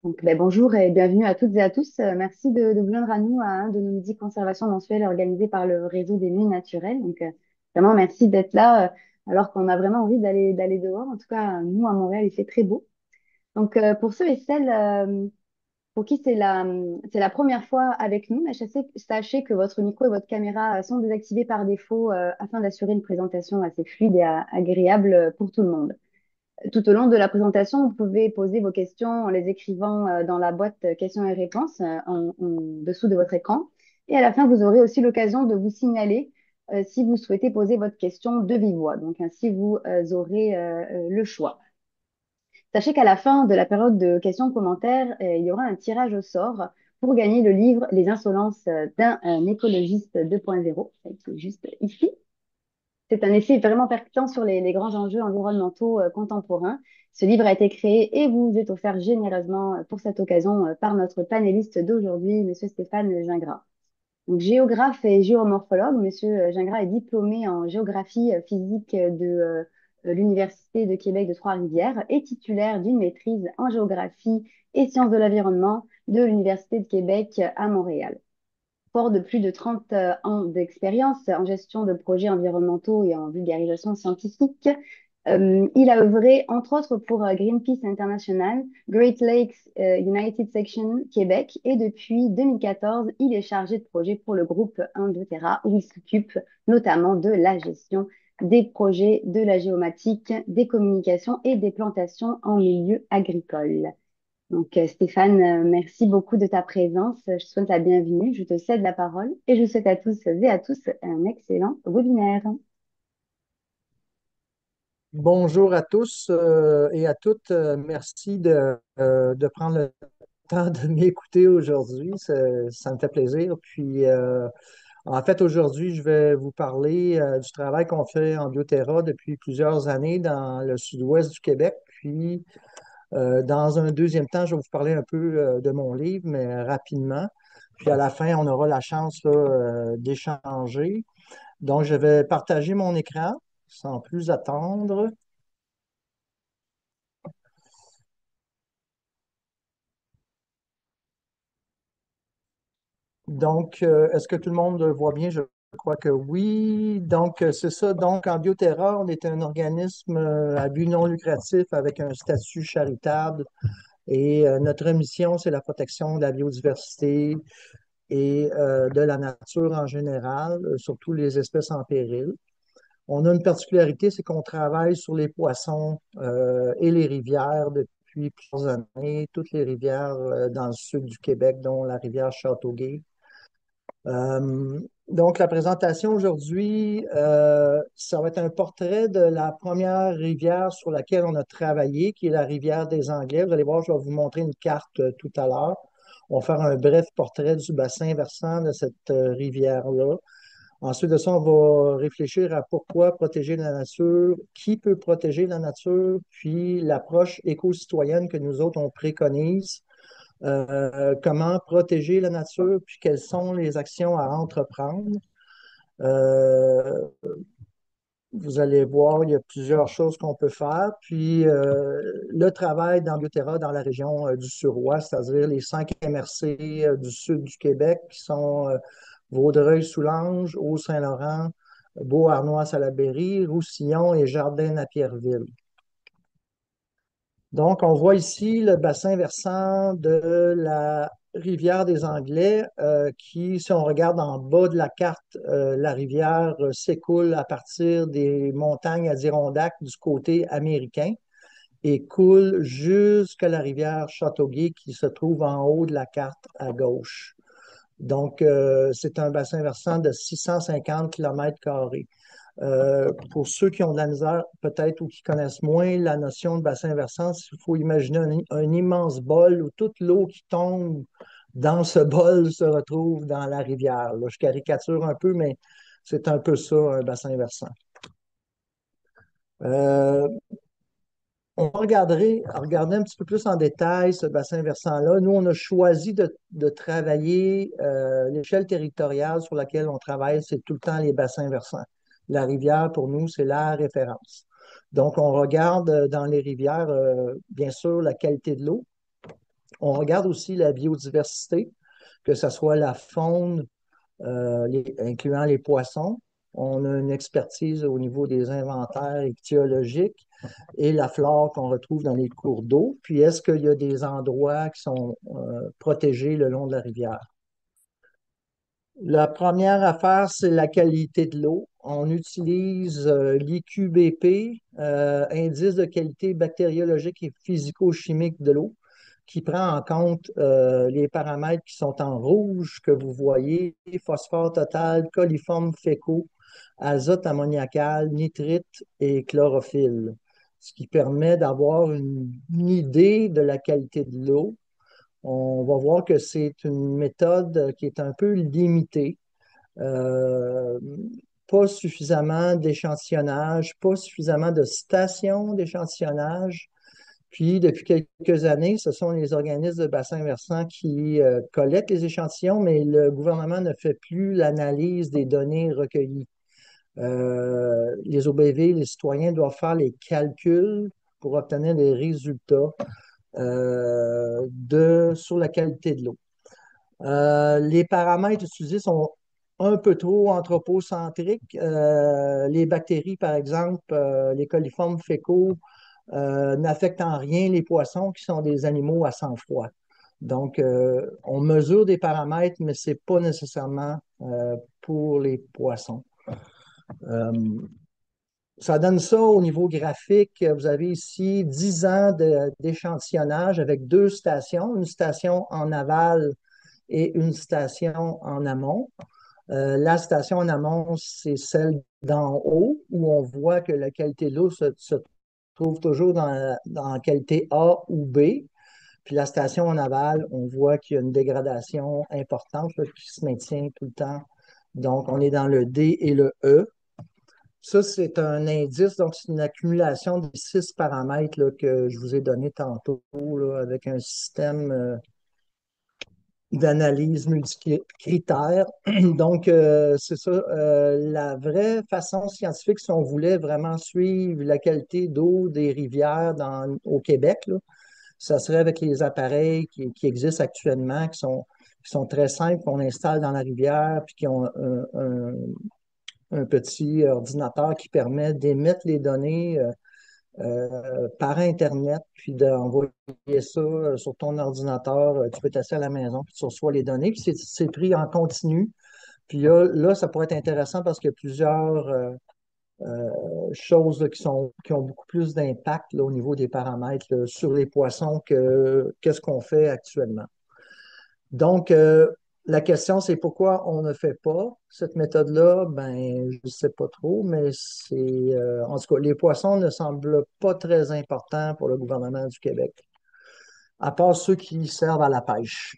Bonjour et bienvenue à toutes et à tous. Merci de vous joindre à nous à un de nos midis conservation mensuels organisés par le réseau des nuits naturelles. Vraiment, merci d'être là alors qu'on a vraiment envie d'aller dehors. En tout cas, nous, à Montréal, il fait très beau. Pour ceux et celles pour qui c'est la première fois avec nous, mais sachez que votre micro et votre caméra sont désactivés par défaut afin d'assurer une présentation assez fluide et agréable pour tout le monde. Tout au long de la présentation, vous pouvez poser vos questions en les écrivant dans la boîte questions et réponses en dessous de votre écran. Et à la fin, vous aurez aussi l'occasion de vous signaler si vous souhaitez poser votre question de vive voix. Donc, ainsi, vous aurez le choix. Sachez qu'à la fin de la période de questions-commentaires, il y aura un tirage au sort pour gagner le livre Les insolences d'un écologiste 2.0, qui est juste ici. C'est un essai vraiment percutant sur les grands enjeux environnementaux contemporains. Ce livre a été créé et vous est offert généreusement pour cette occasion par notre panéliste d'aujourd'hui, Monsieur Stéphane Gingras. Donc, géographe et géomorphologue, Monsieur Gingras est diplômé en géographie physique de l'Université de Québec de Trois-Rivières et titulaire d'une maîtrise en géographie et sciences de l'environnement de l'Université de Québec à Montréal. Fort de plus de 30 ans d'expérience en gestion de projets environnementaux et en vulgarisation scientifique, il a œuvré entre autres pour Greenpeace International, Great Lakes United Section Québec et depuis 2014, il est chargé de projet pour le groupe Indoterra où il s'occupe notamment de la gestion des projets de la géomatique, des communications et des plantations en milieu agricole. Stéphane, merci beaucoup de ta présence. Je te souhaite la bienvenue. Je te cède la parole et je souhaite à tous et à tous un excellent webinaire. Bonjour à tous et à toutes. Merci de prendre le temps de m'écouter aujourd'hui. Ça me fait plaisir. En fait, aujourd'hui, je vais vous parler du travail qu'on fait en Bioterra depuis plusieurs années dans le sud-ouest du Québec. Dans un deuxième temps, je vais vous parler un peu de mon livre, mais rapidement. Puis, à la fin, on aura la chance là, d'échanger. Donc, je vais partager mon écran sans plus attendre. Est-ce que tout le monde voit bien? Je crois que oui. C'est ça. Donc, en Bioterra, on est un organisme à but non lucratif avec un statut charitable et notre mission, c'est la protection de la biodiversité et de la nature en général, surtout les espèces en péril. On a une particularité, c'est qu'on travaille sur les poissons et les rivières depuis plusieurs années, toutes les rivières dans le sud du Québec, dont la rivière Châteauguay. Donc, la présentation aujourd'hui, ça va être un portrait de la première rivière sur laquelle on a travaillé, qui est la rivière des Anglais. Vous allez voir, je vais vous montrer une carte tout à l'heure. On va faire un bref portrait du bassin versant de cette rivière-là. Ensuite de ça, on va réfléchir à pourquoi protéger la nature, qui peut protéger la nature, puis l'approche éco-citoyenne que nous autres, on préconise, comment protéger la nature, puis quelles sont les actions à entreprendre. Euh, Vous allez voir, il y a plusieurs choses qu'on peut faire. Le travail dans Bioterra dans la région du Suroît, c'est-à-dire les 5 MRC du sud du Québec, qui sont Vaudreuil-Soulanges, Haut-Saint-Laurent, Beauharnois-Salaberry, Roussillon et Jardin-Napierville. Donc, on voit ici le bassin versant de la rivière des Anglais, qui, si on regarde en bas de la carte, la rivière s'écoule à partir des montagnes Adirondack du côté américain et coule jusqu'à la rivière Châteauguay qui se trouve en haut de la carte à gauche. C'est un bassin versant de 650 km². Pour ceux qui ont de la misère, peut-être, ou qui connaissent moins la notion de bassin versant, il faut imaginer un immense bol où toute l'eau qui tombe dans ce bol se retrouve dans la rivière. Là, je caricature un peu, mais c'est un peu ça, un bassin versant. Euh, on va regarder un petit peu plus en détail ce bassin versant-là. Nous, on a choisi de travailler l'échelle territoriale sur laquelle on travaille, c'est tout le temps les bassins versants. La rivière, pour nous, c'est la référence. Donc, on regarde dans les rivières, bien sûr, la qualité de l'eau. On regarde aussi la biodiversité, que ce soit la faune, incluant les poissons. On a une expertise au niveau des inventaires ichtyologiques et la flore qu'on retrouve dans les cours d'eau. Puis, est-ce qu'il y a des endroits qui sont protégés le long de la rivière? La première affaire, c'est la qualité de l'eau. On utilise l'IQBP, indice de qualité bactériologique et physico-chimique de l'eau, qui prend en compte les paramètres qui sont en rouge que vous voyez, phosphore total, coliformes fécaux, azote ammoniacal, nitrite et chlorophylle, ce qui permet d'avoir une idée de la qualité de l'eau. On va voir que c'est une méthode qui est un peu limitée. Euh, Pas suffisamment d'échantillonnage, pas suffisamment de stations d'échantillonnage. Puis, depuis quelques années, ce sont les organismes de bassin versant qui collectent les échantillons, mais le gouvernement ne fait plus l'analyse des données recueillies. Les OBV, les citoyens doivent faire les calculs pour obtenir des résultats sur la qualité de l'eau. Les paramètres utilisés sont un peu trop anthropocentriques. Les bactéries, par exemple, les coliformes fécaux, n'affectent en rien les poissons qui sont des animaux à sang froid. Donc, on mesure des paramètres, mais ce n'est pas nécessairement pour les poissons. Euh, Ça donne ça au niveau graphique. Vous avez ici 10 ans d'échantillonnage avec deux stations, une station en aval et une station en amont. La station en amont, c'est celle d'en haut où on voit que la qualité de l'eau se trouve toujours dans qualité A ou B. Puis la station en aval, on voit qu'il y a une dégradation importante là, qui se maintient tout le temps. Donc, on est dans le D et le E. Ça, c'est un indice, donc c'est une accumulation des 6 paramètres là, que je vous ai donné tantôt là, avec un système d'analyse multicritères. Donc, c'est ça. La vraie façon scientifique, si on voulait vraiment suivre la qualité d'eau des rivières au Québec, là, ça serait avec les appareils qui existent actuellement, qui sont très simples, qu'on installe dans la rivière, puis qui ont un petit ordinateur qui permet d'émettre les données par Internet, puis d'envoyer ça sur ton ordinateur. Tu peux t'asseoir à la maison, puis tu reçois les données, puis c'est pris en continu. Puis là, ça pourrait être intéressant parce qu'il y a plusieurs euh, choses là, qui ont beaucoup plus d'impact là, au niveau des paramètres là, sur les poissons que qu'est-ce qu'on fait actuellement. Donc, la question, c'est pourquoi on ne fait pas cette méthode-là? Ben, je ne sais pas trop, mais en tout cas, les poissons ne semblent pas très importants pour le gouvernement du Québec, à part ceux qui servent à la pêche.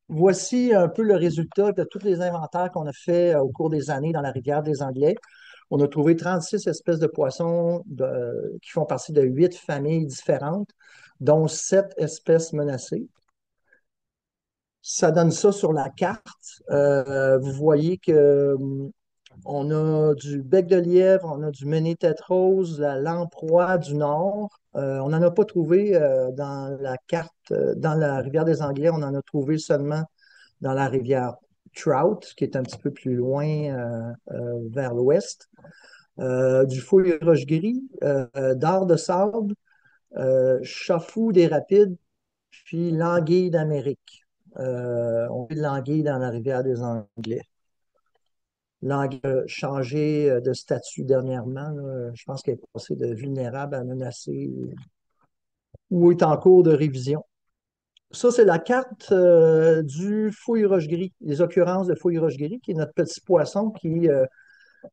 Voici un peu le résultat de tous les inventaires qu'on a fait au cours des années dans la rivière des Anglais. On a trouvé 36 espèces de poissons qui font partie de 8 familles différentes, dont 7 espèces menacées. Ça donne ça sur la carte. Vous voyez que on a du bec de lièvre, on a du mené tête rose, la lamproie du nord. On n'en a pas trouvé dans la carte, dans la rivière des Anglais, on en a trouvé seulement dans la rivière Trout, qui est un petit peu plus loin vers l'ouest. Du fouille roche-gris, dard de sable, chafou des rapides, puis l'anguille d'Amérique. On a de l'anguille dans la rivière des Anglais. L'anguille a changé de statut dernièrement, là. Je pense qu'elle est passée de vulnérable à menacée ou est en cours de révision. Ça, c'est la carte du fouille roche-gris, les occurrences de fouille roche-gris, qui est notre petit poisson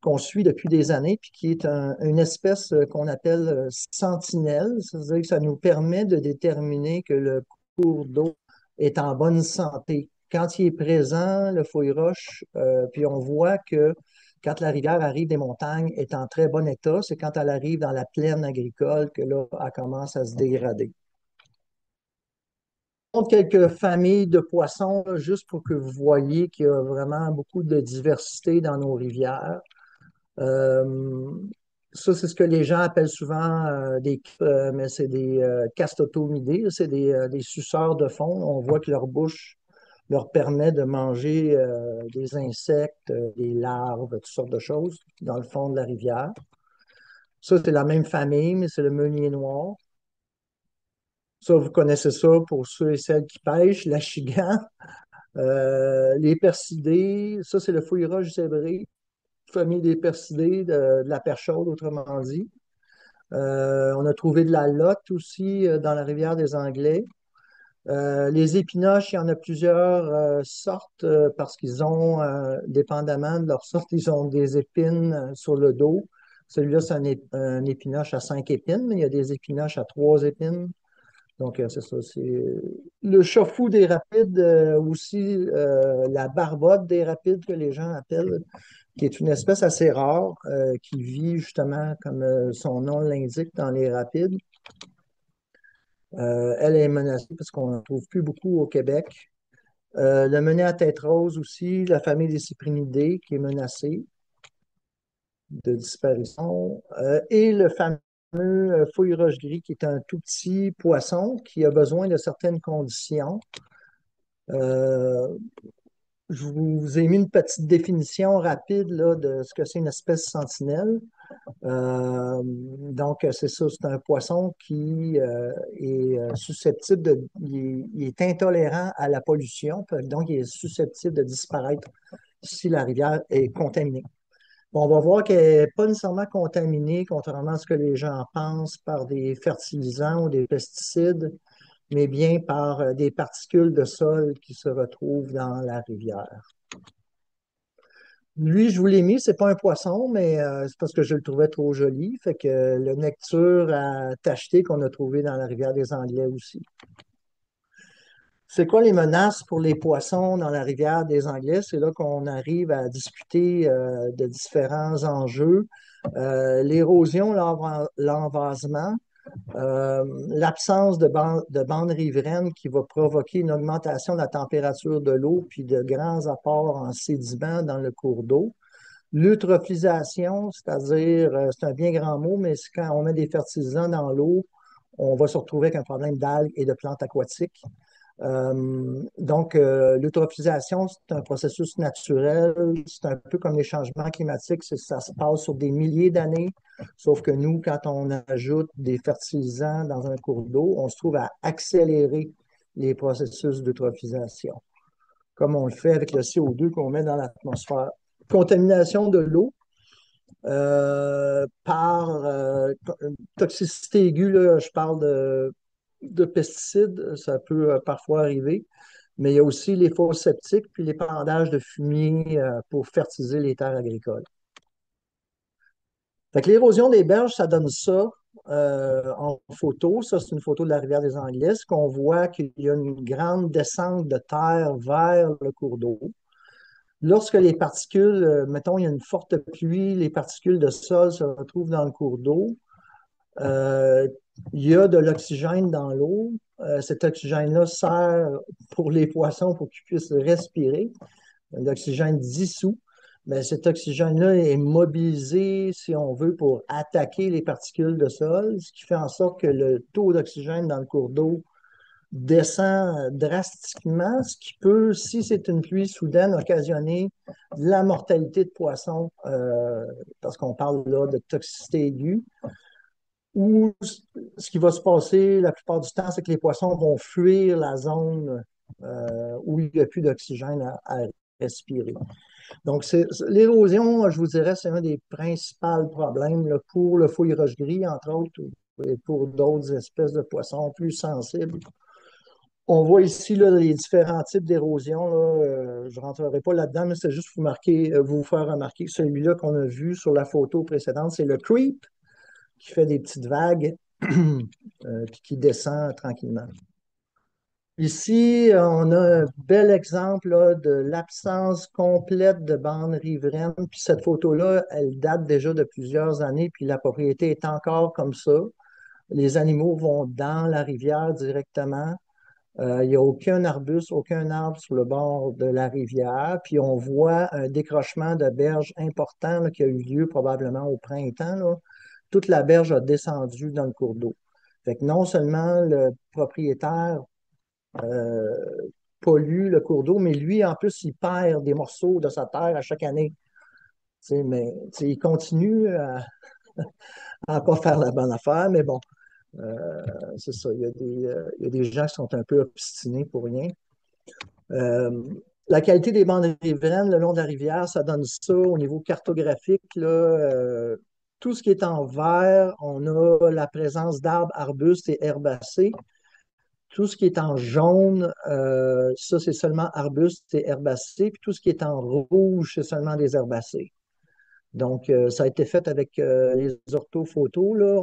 qu'on suit depuis des années, puis qui est une espèce qu'on appelle sentinelle. C'est-à-dire que ça nous permet de déterminer que le cours d'eau est en bonne santé. Quand il est présent, le fouille roche, puis on voit que quand la rivière arrive des montagnes, est en très bon état. C'est quand elle arrive dans la plaine agricole que là, elle commence à se dégrader. Quelques familles de poissons, là, juste pour que vous voyez qu'il y a vraiment beaucoup de diversité dans nos rivières. Euh, Ça, c'est ce que les gens appellent souvent mais c'est des castotomidés, là, c'est des suceurs de fond. On voit que leur bouche leur permet de manger des insectes, des larves, toutes sortes de choses dans le fond de la rivière. Ça, c'est la même famille, mais c'est le meunier noir. Ça, vous connaissez ça pour ceux et celles qui pêchent, l'achigan. Les percidés, ça, c'est le fouille-roche zébré, famille des percidés, de la perche chaude, autrement dit. On a trouvé de la lotte aussi dans la rivière des Anglais. Les épinoches, il y en a plusieurs sortes parce qu'ils ont, dépendamment de leur sorte, ils ont des épines sur le dos. Celui-là, c'est un épinoche à 5 épines, mais il y a des épinoches à 3 épines. Donc, c'est ça. C'est le chaufou des rapides, aussi la barbotte des rapides que les gens appellent, qui est une espèce assez rare, qui vit justement, comme son nom l'indique, dans les rapides. Elle est menacée parce qu'on n'en trouve plus beaucoup au Québec. Le menet à tête rose aussi, la famille des cyprinidés qui est menacée de disparition. Et le fameux fouille roche gris qui est un tout petit poisson qui a besoin de certaines conditions. Euh, je vous ai mis une petite définition rapide là, de ce que c'est une espèce sentinelle. Donc, c'est ça, c'est un poisson qui est susceptible il est intolérant à la pollution, donc il est susceptible de disparaître si la rivière est contaminée. Bon, on va voir qu'elle n'est pas nécessairement contaminée, contrairement à ce que les gens pensent, par des fertilisants ou des pesticides, mais bien par des particules de sol qui se retrouvent dans la rivière. Lui, je vous l'ai mis, c'est pas un poisson, mais c'est parce que je le trouvais trop joli. Fait que le necture à tacheter qu'on a trouvé dans la rivière des Anglais aussi. C'est quoi les menaces pour les poissons dans la rivière des Anglais? C'est là qu'on arrive à discuter de différents enjeux. L'érosion, l'envasement, l'absence de bandes riveraines qui va provoquer une augmentation de la température de l'eau puis de grands apports en sédiments dans le cours d'eau. L'eutrophisation, c'est-à-dire, c'est un bien grand mot, mais c'est quand on met des fertilisants dans l'eau, on va se retrouver avec un problème d'algues et de plantes aquatiques. L'eutrophisation, c'est un processus naturel. C'est un peu comme les changements climatiques. Ça se passe sur des milliers d'années. Sauf que nous, quand on ajoute des fertilisants dans un cours d'eau, on se trouve à accélérer les processus d'eutrophisation, comme on le fait avec le CO2 qu'on met dans l'atmosphère. Contamination de l'eau par toxicité aiguë, là, je parle de pesticides, ça peut parfois arriver, mais il y a aussi les fosses septiques puis l'épandage de fumier pour fertiliser les terres agricoles. Fait que l'érosion des berges, ça donne ça en photo. Ça, c'est une photo de la rivière des Anglais. Qu'on voit qu'il y a une grande descente de terre vers le cours d'eau. Lorsque les particules, mettons, il y a une forte pluie, les particules de sol se retrouvent dans le cours d'eau, euh, il y a de l'oxygène dans l'eau. Cet oxygène-là sert pour les poissons pour qu'ils puissent respirer. L'oxygène dissous. Mais cet oxygène-là est mobilisé, si on veut, pour attaquer les particules de sol, ce qui fait en sorte que le taux d'oxygène dans le cours d'eau descend drastiquement, ce qui peut, si c'est une pluie soudaine, occasionner de la mortalité de poissons, parce qu'on parle là de toxicité aiguë. Ou ce qui va se passer la plupart du temps, c'est que les poissons vont fuir la zone où il n'y a plus d'oxygène à respirer. Donc, l'érosion, je vous dirais, c'est un des principaux problèmes là, pour le fouille roche gris, entre autres, et pour d'autres espèces de poissons plus sensibles. On voit ici là, les différents types d'érosion. Je ne rentrerai pas là-dedans, mais c'est juste vous faire remarquer celui-là qu'on a vu sur la photo précédente, c'est le creep qui fait des petites vagues puis qui descend tranquillement. Ici, on a un bel exemple là, de l'absence complète de bandes riveraines. Puis cette photo-là, elle date déjà de plusieurs années, puis la propriété est encore comme ça. Les animaux vont dans la rivière directement. Il n'y a aucun arbuste, aucun arbre sur le bord de la rivière. Puis on voit un décrochement de berges important là, qui a eu lieu probablement au printemps, là, toute la berge a descendu dans le cours d'eau. Fait que non seulement le propriétaire euh, pollue le cours d'eau, mais lui, en plus, il perd des morceaux de sa terre à chaque année. Mais il continue à pas faire la bonne affaire, mais bon, c'est ça. Il y a des gens qui sont un peu obstinés pour rien. Euh, la qualité des bandes riveraines le long de la rivière, ça donne ça au niveau cartographique. Là, tout ce qui est en vert, on a la présence d'arbres, arbustes et herbacées. Tout ce qui est en jaune, ça, c'est seulement arbustes et herbacées. Puis tout ce qui est en rouge, c'est seulement des herbacées. Donc, ça a été fait avec les orthophotos, là.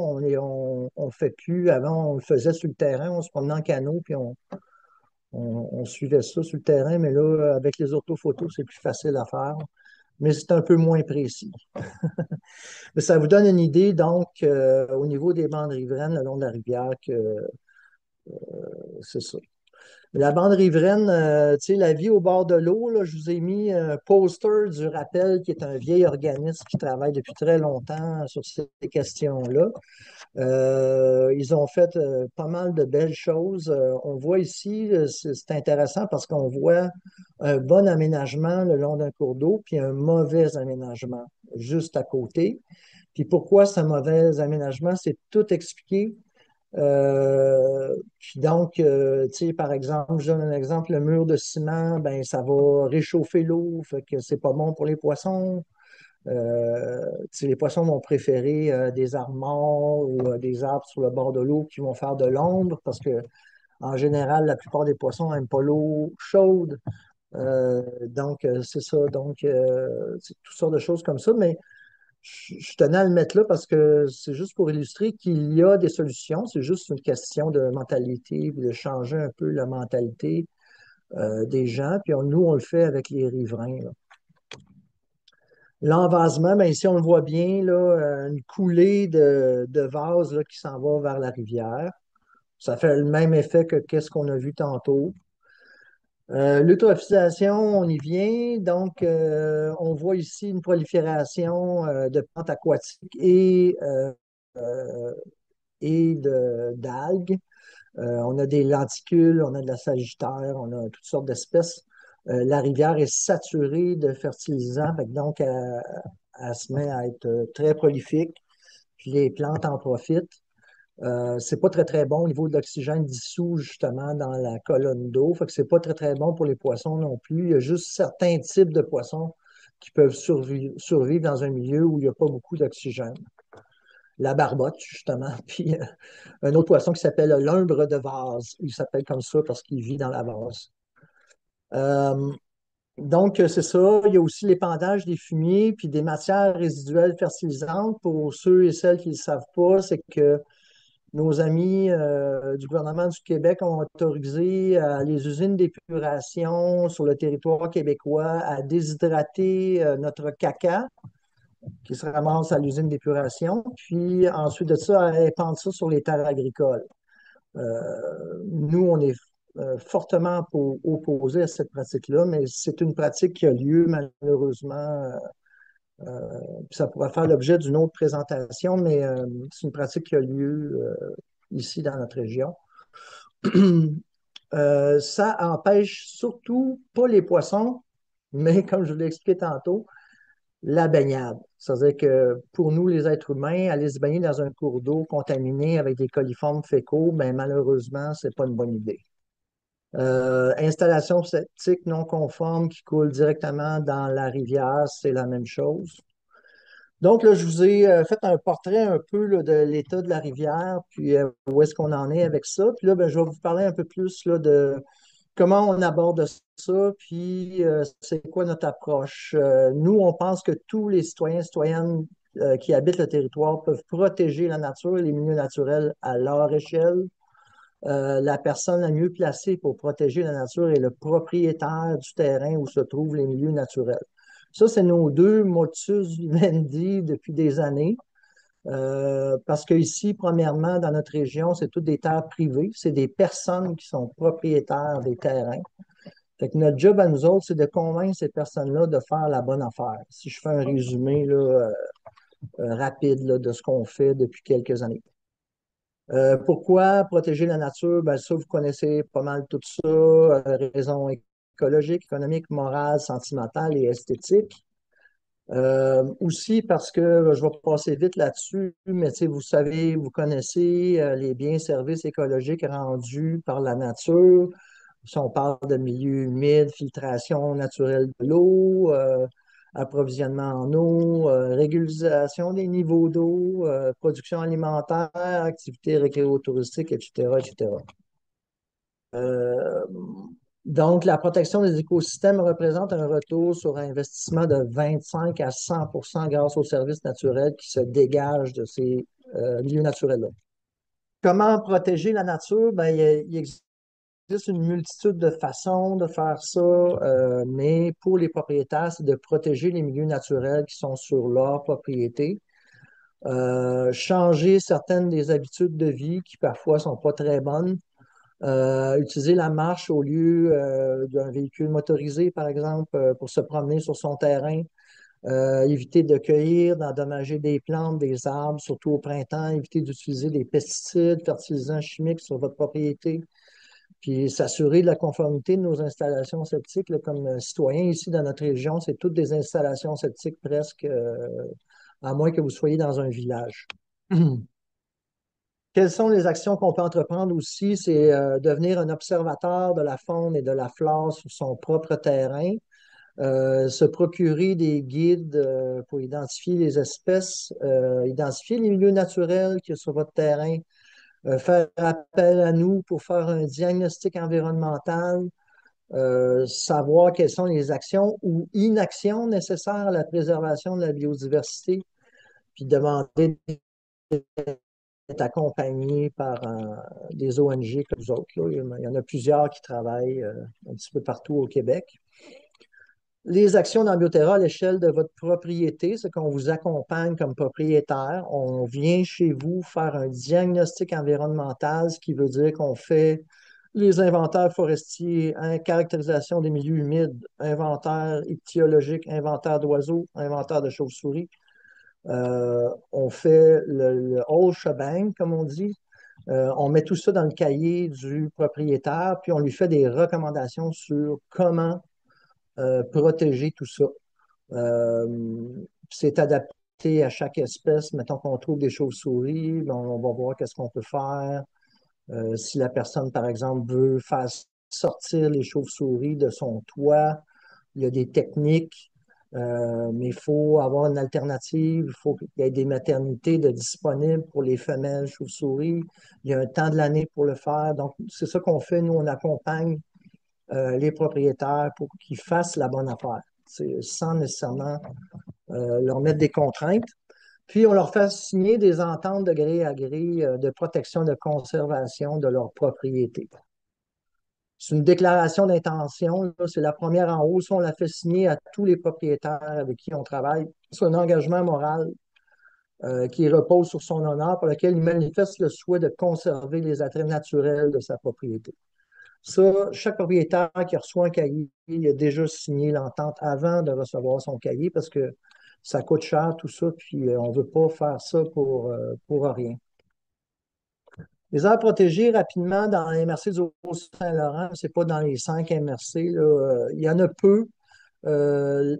On fait plus. Avant, on le faisait sur le terrain, on se promenait en canot, puis on suivait ça sur le terrain. Mais là, avec les orthophotos, c'est plus facile à faire. Mais c'est un peu moins précis. Mais ça vous donne une idée, donc, au niveau des bandes riveraines le long de la rivière, que c'est ça. La bande riveraine, tu sais, la vie au bord de l'eau, là, je vous ai mis un poster du Rappel, qui est un vieil organisme qui travaille depuis très longtemps sur ces questions-là. Ils ont fait pas mal de belles choses. On voit ici, c'est intéressant parce qu'on voit un bon aménagement le long d'un cours d'eau, puis un mauvais aménagement juste à côté. Puis pourquoi ce mauvais aménagement, c'est tout expliqué puis donc, tu sais, par exemple, je donne un exemple, le mur de ciment, ben, ça va réchauffer l'eau, fait que c'est pas bon pour les poissons. Tu sais, les poissons vont préférer des arbres morts ou des arbres sur le bord de l'eau qui vont faire de l'ombre parce que, en général, la plupart des poissons n'aiment pas l'eau chaude. Donc, c'est ça. Donc, c'est toutes sortes de choses comme ça. Mais je tenais à le mettre là parce que c'est juste pour illustrer qu'il y a des solutions. C'est juste une question de mentalité, puis de changer un peu la mentalité des gens. Puis nous, on le fait avec les riverains, là. L'envasement, ben ici, on le voit bien, là, une coulée de vase là, qui s'en va vers la rivière. Ça fait le même effet que qu'est-ce qu'on a vu tantôt. L'eutrophisation, on y vient. Donc, on voit ici une prolifération de plantes aquatiques euh, et d'algues. On a des lenticules, on a de la sagittaire, on a toutes sortes d'espèces. La rivière est saturée de fertilisants, fait que donc elle se met à être très prolifique, puis les plantes en profitent. C'est pas très, très bon au niveau de l'oxygène dissous justement dans la colonne d'eau. Fait que c'est pas très, très bon pour les poissons non plus. Il y a juste certains types de poissons qui peuvent survivre dans un milieu où il n'y a pas beaucoup d'oxygène. La barbotte, justement, puis un autre poisson qui s'appelle l'umbre de vase. Il s'appelle comme ça parce qu'il vit dans la vase. Euh, donc, c'est ça. Il y a aussi l'épandage des fumiers puis des matières résiduelles fertilisantes. Pour ceux et celles qui ne le savent pas, c'est que nos amis du gouvernement du Québec ont autorisé les usines d'épuration sur le territoire québécois à déshydrater notre caca qui se ramasse à l'usine d'épuration, puis ensuite de ça, à épandre ça sur les terres agricoles. Nous, on est fortement opposés à cette pratique-là, mais c'est une pratique qui a lieu malheureusement. Puis ça pourrait faire l'objet d'une autre présentation, mais c'est une pratique qui a lieu ici dans notre région. Ça empêche surtout pas les poissons, mais comme je vous l'ai expliqué tantôt, la baignade. C'est-à-dire que pour nous, les êtres humains, aller se baigner dans un cours d'eau contaminé avec des coliformes fécaux, ben, malheureusement, c'est pas une bonne idée. Installation septique non conforme qui coule directement dans la rivière, c'est la même chose. Donc, là, je vous ai fait un portrait un peu là, de l'état de la rivière, puis où est-ce qu'on en est avec ça. Puis là, ben, je vais vous parler un peu plus là, de comment on aborde ça, puis c'est quoi notre approche. Nous, on pense que tous les citoyens et citoyennes qui habitent le territoire peuvent protéger la nature et les milieux naturels à leur échelle. La personne la mieux placée pour protéger la nature est le propriétaire du terrain où se trouvent les milieux naturels. Ça, c'est nos deux motus vivendi depuis des années. Parce que ici, premièrement, dans notre région, c'est toutes des terres privées. C'est des personnes qui sont propriétaires des terrains. Fait que notre job à nous autres, c'est de convaincre ces personnes-là de faire la bonne affaire. Si je fais un résumé là, rapide là, de ce qu'on fait depuis quelques années. Pourquoi protéger la nature? Ben, ça, vous connaissez pas mal tout ça. Raisons écologiques, économiques, morales, sentimentales et esthétiques. Aussi parce que je vais passer vite là-dessus, mais tu sais, vous savez, vous connaissez les biens services écologiques rendus par la nature. Si on parle de milieu humide, filtration naturelle de l'eau, approvisionnement en eau, régularisation des niveaux d'eau, production alimentaire, activités récréotouristiques, etc., etc. Euh, donc, la protection des écosystèmes représente un retour sur investissement de 25 à 100 grâce aux services naturels qui se dégagent de ces milieux naturels-là. Comment protéger la nature? Ben, il existe une multitude de façons de faire ça, mais pour les propriétaires, c'est de protéger les milieux naturels qui sont sur leur propriété. Changer certaines des habitudes de vie qui parfois sont pas très bonnes. Utiliser la marche au lieu d'un véhicule motorisé, par exemple, pour se promener sur son terrain. Éviter de cueillir, d'endommager des plantes, des arbres, surtout au printemps. Éviter d'utiliser des pesticides, fertilisants chimiques sur votre propriété. Puis s'assurer de la conformité de nos installations septiques. Là, comme citoyens ici dans notre région, c'est toutes des installations septiques presque, à moins que vous soyez dans un village. Quelles sont les actions qu'on peut entreprendre aussi? C'est devenir un observateur de la faune et de la flore sur son propre terrain, se procurer des guides pour identifier les espèces, identifier les milieux naturels qu'il y a sur votre terrain, faire appel à nous pour faire un diagnostic environnemental, savoir quelles sont les actions ou inactions nécessaires à la préservation de la biodiversité, puis demander d'être accompagné par des ONG comme vous autres, là. Il y en a plusieurs qui travaillent un petit peu partout au Québec. Les actions dans Bioterra à l'échelle de votre propriété, c'est qu'on vous accompagne comme propriétaire. On vient chez vous faire un diagnostic environnemental, ce qui veut dire qu'on fait les inventaires forestiers, caractérisation des milieux humides, inventaire ichtyologique, inventaire d'oiseaux, inventaire de chauves-souris. On fait le whole shebang, comme on dit. On met tout ça dans le cahier du propriétaire, puis on lui fait des recommandations sur comment protéger tout ça. Euh, c'est adapté à chaque espèce. Mettons qu'on trouve des chauves-souris, ben, on va voir qu'est-ce qu'on peut faire. Si la personne, par exemple, veut faire sortir les chauves-souris de son toit, il y a des techniques, mais il faut avoir une alternative. Il faut qu'il y ait des maternités disponibles pour les femelles chauves-souris. Il y a un temps de l'année pour le faire. Donc, c'est ça qu'on fait. Nous, on accompagne les propriétaires pour qu'ils fassent la bonne affaire, sans nécessairement leur mettre des contraintes. Puis, on leur fait signer des ententes de gré à gré de protection, de conservation de leur propriété. C'est une déclaration d'intention. C'est la première en haut. Ça, on la fait signer à tous les propriétaires avec qui on travaille. C'est un engagement moral qui repose sur son honneur, pour lequel il manifeste le souhait de conserver les attraits naturels de sa propriété. Ça, chaque propriétaire qui reçoit un cahier, il a déjà signé l'entente avant de recevoir son cahier parce que ça coûte cher tout ça, puis on ne veut pas faire ça pour rien. Les aires protégées, rapidement, dans les MRC du Haut-Saint-Laurent, c'est pas dans les 5 MRC, là, il y en a peu.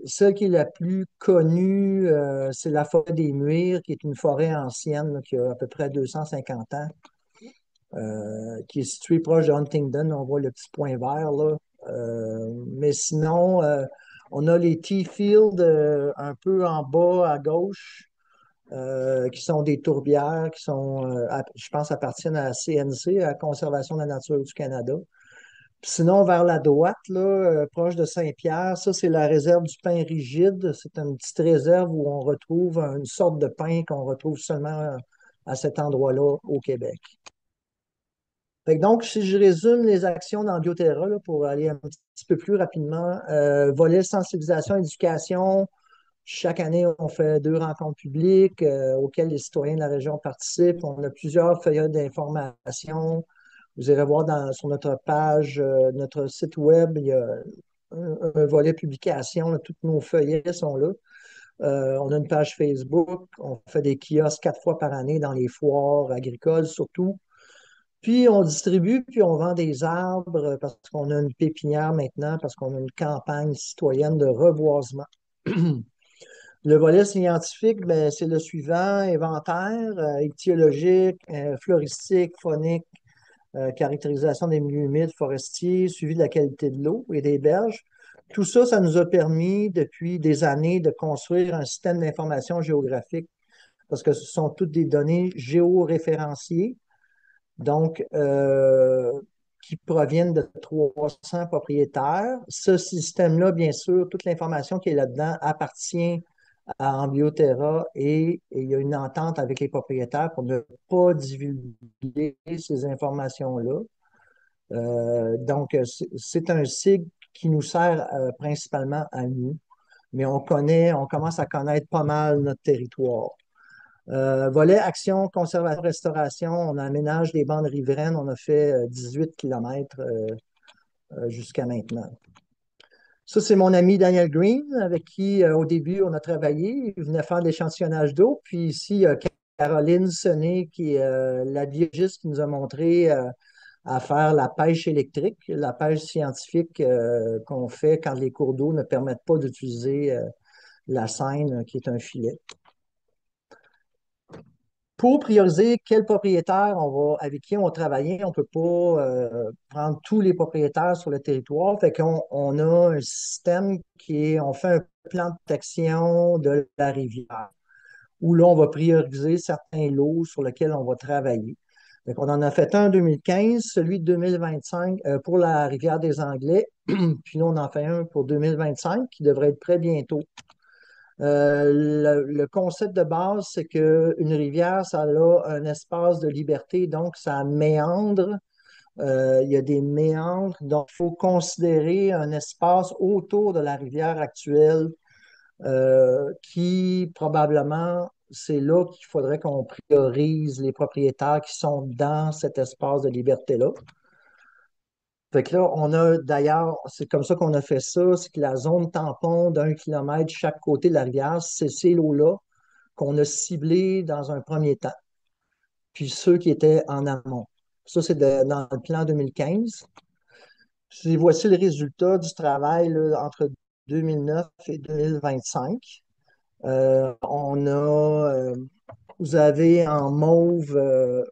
Celle qui est la plus connue, c'est la forêt des Muires, qui est une forêt ancienne là, qui a à peu près 250 ans, qui est située proche de Huntingdon. On voit le petit point vert là. Mais sinon, on a les T-Fields un peu en bas à gauche, qui sont des tourbières, qui sont, je pense, appartiennent à la CNC, à la Conservation de la nature du Canada. Puis sinon, vers la droite, là, proche de Saint-Pierre, ça, c'est la réserve du pin rigide. C'est une petite réserve où on retrouve une sorte de pin qu'on retrouve seulement à cet endroit-là au Québec. Fait que donc, si je résume les actions dans Bioterra, là, pour aller un petit peu plus rapidement, volet sensibilisation, éducation. Chaque année, on fait 2 rencontres publiques auxquelles les citoyens de la région participent. On a plusieurs feuillets d'information. Vous irez voir sur notre page, notre site web, il y a un volet publication. Là, tous nos feuillets sont là. On a une page Facebook. On fait des kiosques 4 fois par année dans les foires agricoles surtout. Puis on distribue, puis on vend des arbres parce qu'on a une pépinière maintenant, parce qu'on a une campagne citoyenne de reboisement. Le volet scientifique, ben, c'est le suivant, inventaire, ichtyologique, floristique, phonique, caractérisation des milieux humides forestiers, suivi de la qualité de l'eau et des berges. Tout ça, ça nous a permis depuis des années de construire un système d'information géographique parce que ce sont toutes des données géoréférenciées, donc qui proviennent de 300 propriétaires. Ce système-là, bien sûr, toute l'information qui est là-dedans appartient à Ambioterra et il y a une entente avec les propriétaires pour ne pas divulguer ces informations-là. Donc, c'est un sigle qui nous sert principalement à nous, mais on commence à connaître pas mal notre territoire. Volet action, conservation, restauration, on aménage des bandes riveraines, on a fait 18 km jusqu'à maintenant. Ça, c'est mon ami Daniel Green, avec qui, au début, on a travaillé. Il venait faire de l'échantillonnage d'eau. Puis ici, il y a Caroline Sonnet, qui est la biologiste qui nous a montré à faire la pêche électrique, la pêche scientifique qu'on fait quand les cours d'eau ne permettent pas d'utiliser la seine, qui est un filet. Pour prioriser quel propriétaire avec qui on va travailler, on ne peut pas prendre tous les propriétaires sur le territoire. Fait qu'on a un système on fait un plan de protection de la rivière, où là, on va prioriser certains lots sur lesquels on va travailler. Fait qu'on en a fait un en 2015, celui de 2025 pour la rivière des Anglais, puis là, on en fait un pour 2025 qui devrait être prêt bientôt. Le concept de base, c'est qu'une rivière, ça a un espace de liberté, donc ça méandre. Il y a des méandres, donc il faut considérer un espace autour de la rivière actuelle qui probablement, c'est là qu'il faudrait qu'on priorise les propriétaires qui sont dans cet espace de liberté-là. Fait que là, on a d'ailleurs, c'est comme ça qu'on a fait ça, c'est que la zone tampon d'1 kilomètre chaque côté de la rivière, c'est ces lots-là qu'on a ciblés dans un premier temps, puis ceux qui étaient en amont. Ça, c'est dans le plan 2015. Puis voici le résultat du travail là, entre 2009 et 2025. Vous avez en mauve,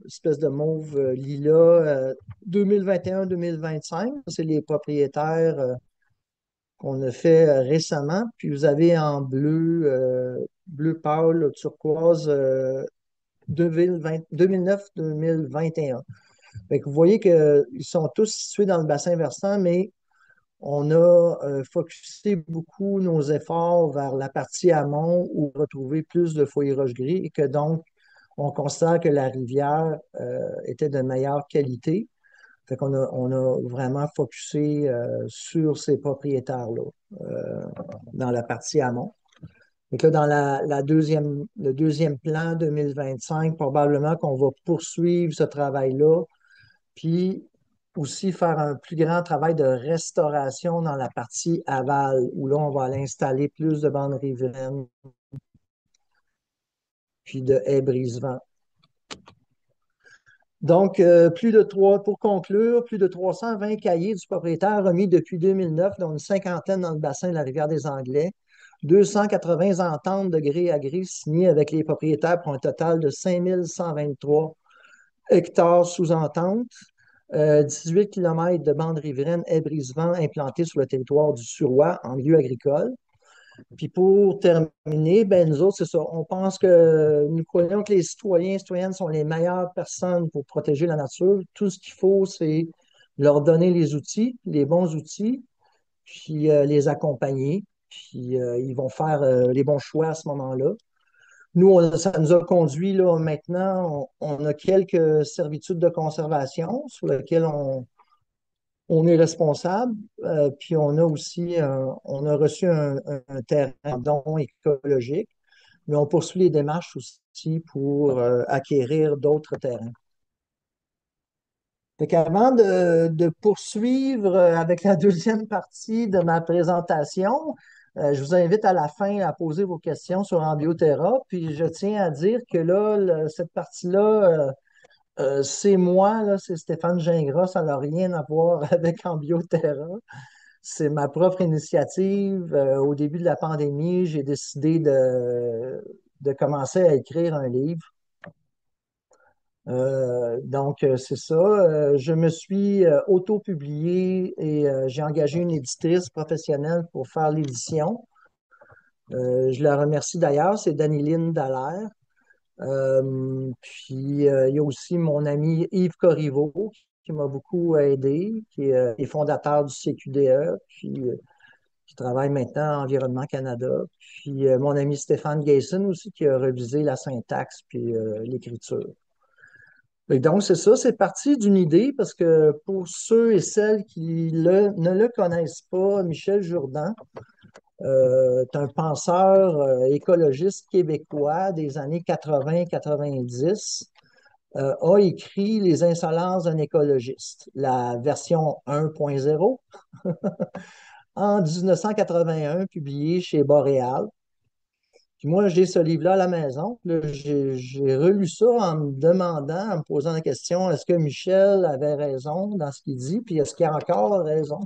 espèce de mauve lilas, 2021-2025. C'est les propriétaires qu'on a fait récemment. Puis vous avez en bleu, bleu pâle, turquoise, 2009-2021. Vous voyez qu'ils sont tous situés dans le bassin versant, mais on a focusé beaucoup nos efforts vers la partie amont où retrouver plus de feuilles roches-gris et que donc on constate que la rivière était de meilleure qualité. On a vraiment focusé sur ces propriétaires-là dans la partie amont. Et que dans le deuxième plan 2025, probablement qu'on va poursuivre ce travail-là, puis aussi faire un plus grand travail de restauration dans la partie aval, où là, on va aller installer plus de bandes riveraines, puis de haies brise-vent. Donc, pour conclure, plus de 320 cahiers du propriétaire remis depuis 2009, dont une cinquantaine dans le bassin de la rivière des Anglais, 280 ententes de gré à gré signées avec les propriétaires pour un total de 5123 hectares sous entente, 18 km de bandes riveraines haies brise-vent implantées sur le territoire du Suroît en milieu agricole. Puis pour terminer, ben nous autres, c'est ça. On pense que nous croyons que les citoyens et citoyennes sont les meilleures personnes pour protéger la nature. Tout ce qu'il faut, c'est leur donner les outils, les bons outils, puis les accompagner. Puis ils vont faire les bons choix à ce moment-là. Nous, ça nous a conduit là maintenant, on a quelques servitudes de conservation sur lesquelles on est responsable. Puis on a aussi on a reçu un terrain don écologique, mais on poursuit les démarches aussi pour acquérir d'autres terrains. Fait qu'avant de poursuivre avec la deuxième partie de ma présentation, Je vous invite à la fin à poser vos questions sur Ambioterra. Puis je tiens à dire que là, cette partie-là, c'est moi, là, c'est Stéphane Gingras, ça n'a rien à voir avec Ambioterra. C'est ma propre initiative. Au début de la pandémie, j'ai décidé de commencer à écrire un livre. Donc, c'est ça. Je me suis auto-publié et j'ai engagé une éditrice professionnelle pour faire l'édition. Je la remercie d'ailleurs, c'est Daniline Dallaire. Puis, il y a aussi mon ami Yves Corriveau qui m'a beaucoup aidé, qui est fondateur du CQDE, puis qui travaille maintenant à Environnement Canada. Puis, mon ami Stéphane Gayson aussi qui a révisé la syntaxe puis l'écriture. Et donc, c'est ça, c'est parti d'une idée parce que pour ceux et celles qui ne le connaissent pas, Michel Jourdan est un penseur écologiste québécois des années 80-90, a écrit Les insolences d'un écologiste, la version 1.0, en 1981, publié chez Boréal. Puis moi, j'ai ce livre-là à la maison. Là, j'ai relu ça en me demandant, en me posant la question, est-ce que Michel avait raison dans ce qu'il dit, puis est-ce qu'il a encore raison?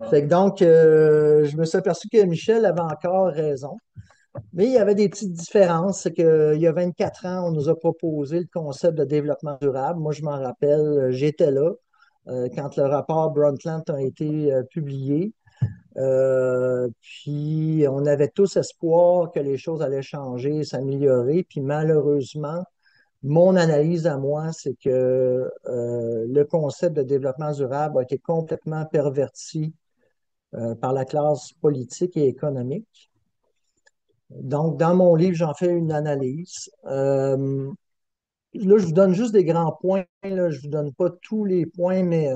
Fait que donc, je me suis aperçu que Michel avait encore raison. Mais il y avait des petites différences. C'est qu'il y a 24 ans, on nous a proposé le concept de développement durable. Moi, je m'en rappelle, j'étais là quand le rapport Brundtland a été publié. Puis on avait tous espoir que les choses allaient changer, s'améliorer. Puis malheureusement, mon analyse à moi, c'est que le concept de développement durable a été complètement perverti par la classe politique et économique. Donc, dans mon livre, j'en fais une analyse. Là, je vous donne juste des grands points. Là, je ne vous donne pas tous les points, mais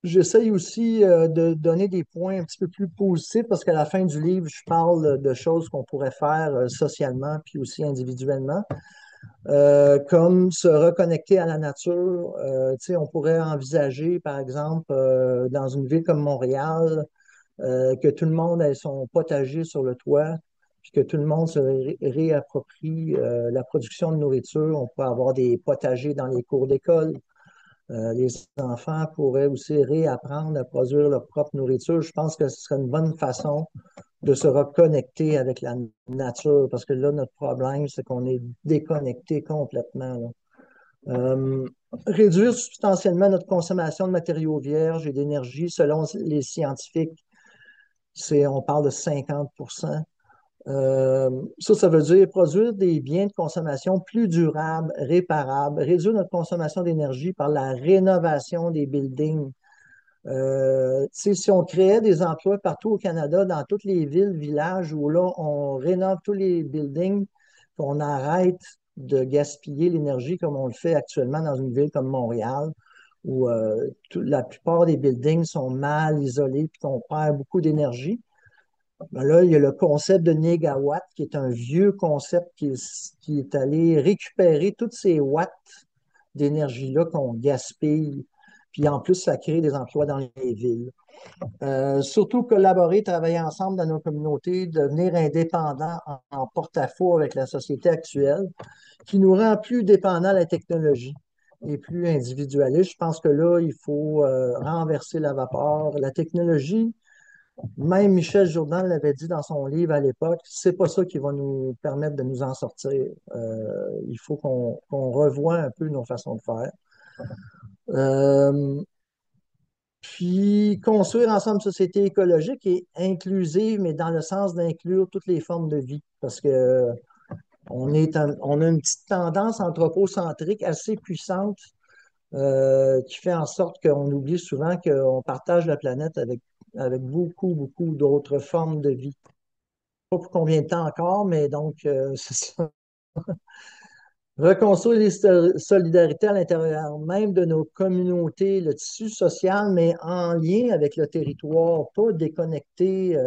j'essaye aussi de donner des points un petit peu plus positifs parce qu'à la fin du livre, je parle de choses qu'on pourrait faire socialement puis aussi individuellement, comme se reconnecter à la nature. Tu sais, on pourrait envisager, par exemple, dans une ville comme Montréal, que tout le monde ait son potager sur le toit, puis que tout le monde se réapproprie la production de nourriture. On pourrait avoir des potagers dans les cours d'école. Les enfants pourraient aussi réapprendre à produire leur propre nourriture. Je pense que ce serait une bonne façon de se reconnecter avec la nature, parce que là, notre problème, c'est qu'on est déconnecté complètement, là. Euh, Réduire substantiellement notre consommation de matériaux vierges et d'énergie, selon les scientifiques, on parle de 50%. Ça veut dire produire des biens de consommation plus durables, réparables, réduire notre consommation d'énergie par la rénovation des buildings. Si on créait des emplois partout au Canada, dans toutes les villes, villages où là, on rénove tous les buildings, qu'on arrête de gaspiller l'énergie comme on le fait actuellement dans une ville comme Montréal, où la plupart des buildings sont mal isolés et qu'on perd beaucoup d'énergie. Ben là, il y a le concept de négawatt, qui est un vieux concept qui est allé récupérer toutes ces watts d'énergie-là qu'on gaspille. Puis en plus, ça crée des emplois dans les villes. Surtout collaborer, travailler ensemble dans nos communautés, devenir indépendants en porte-à-faux avec la société actuelle, qui nous rend plus dépendants de la technologie et plus individualistes. Je pense que là, il faut renverser la vapeur. La technologie, même Michel Jourdan l'avait dit dans son livre à l'époque, c'est pas ça qui va nous permettre de nous en sortir. Il faut qu'on revoie un peu nos façons de faire. Euh, Puis construire ensemble une société écologique et inclusive, mais dans le sens d'inclure toutes les formes de vie. Parce que on a une petite tendance anthropocentrique assez puissante qui fait en sorte qu'on oublie souvent qu'on partage la planète avec beaucoup, beaucoup d'autres formes de vie. Pas pour combien de temps encore, mais donc, c'est ça. Reconstruire les solidarités à l'intérieur même de nos communautés, le tissu social, mais en lien avec le territoire, pas déconnecté.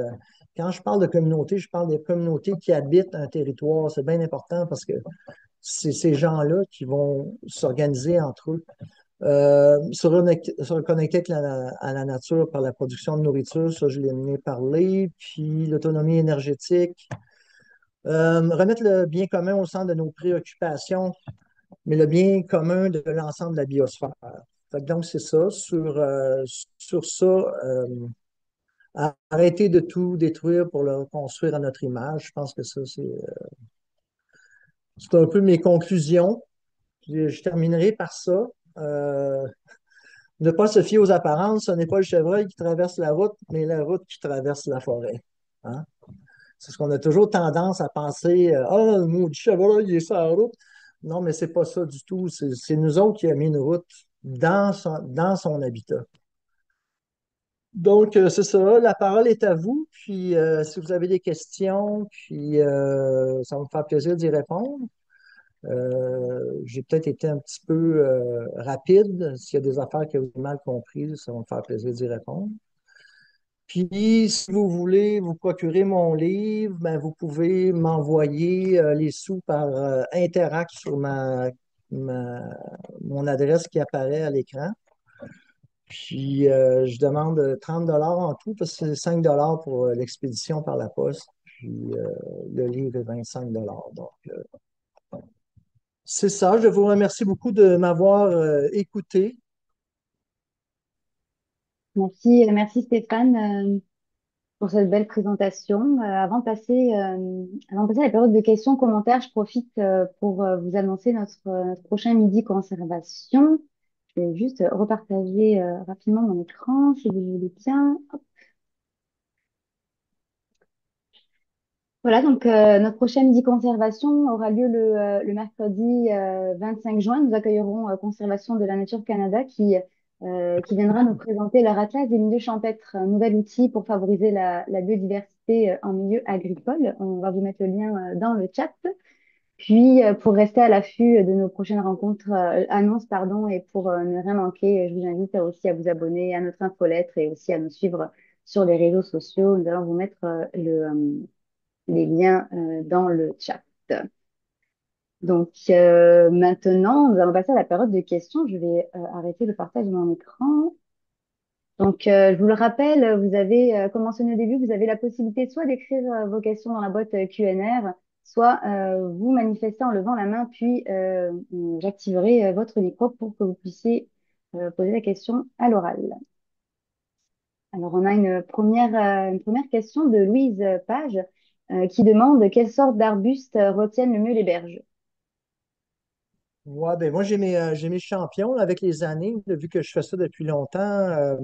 Quand je parle de communauté, je parle des communautés qui habitent un territoire. C'est bien important parce que c'est ces gens-là qui vont s'organiser entre eux. Se reconnecter avec à la nature par la production de nourriture, ça, je l'ai mené parler. Puis l'autonomie énergétique. Remettre le bien commun au centre de nos préoccupations, mais le bien commun de l'ensemble de la biosphère. Fait que donc, c'est ça. Sur ça, arrêter de tout détruire pour le reconstruire à notre image. Je pense que ça, c'est un peu mes conclusions. Je terminerai par ça. Euh, Ne pas se fier aux apparences, ce n'est pas le chevreuil qui traverse la route, mais la route qui traverse la forêt. Hein? C'est ce qu'on a toujours tendance à penser, ah, le maudit chevreuil, il est sur la route. Non, mais c'est pas ça du tout. C'est nous autres qui avons mis une route dans son habitat. Donc, c'est ça. La parole est à vous. Puis, si vous avez des questions, puis ça va me faire plaisir d'y répondre. J'ai peut-être été un petit peu rapide. S'il y a des affaires que vous avez mal comprises, ça va me faire plaisir d'y répondre. Puis, si vous voulez vous procurer mon livre, ben, vous pouvez m'envoyer les sous par Interac sur ma- mon adresse qui apparaît à l'écran. Puis, je demande 30 en tout parce que c'est 5 pour l'expédition par la poste. Puis, le livre est 25 Donc, c'est ça. Je vous remercie beaucoup de m'avoir écouté. Merci, merci Stéphane pour cette belle présentation. Avant de passer à la période de questions-commentaires, je profite pour vous annoncer notre prochain midi conservation. Je vais juste repartager rapidement mon écran si vous le voulez bien. Voilà, donc notre prochaine midi conservation aura lieu le mercredi 25 juin. Nous accueillerons Conservation de la Nature Canada qui viendra nous présenter leur atlas des milieux champêtres, un nouvel outil pour favoriser la biodiversité en milieu agricole. On va vous mettre le lien dans le chat. Puis, pour rester à l'affût de nos prochaines rencontres, annonces, pardon, et pour ne rien manquer, je vous invite aussi à vous abonner à notre infolettre et aussi à nous suivre sur les réseaux sociaux. Nous allons vous mettre les liens dans le chat. Donc maintenant, nous allons passer à la période de questions. Je vais arrêter le partage de mon écran. Donc, je vous le rappelle, vous avez, comme mentionné au début, vous avez la possibilité soit d'écrire vos questions dans la boîte Q&R, soit vous manifester en levant la main, puis j'activerai votre micro pour que vous puissiez poser la question à l'oral. Alors, on a une première question de Louise Page qui demande quelle sorte d'arbustes retiennent le mieux les berges. Ouais, ben moi, j'ai mes champions là, avec les années, là, vu que je fais ça depuis longtemps.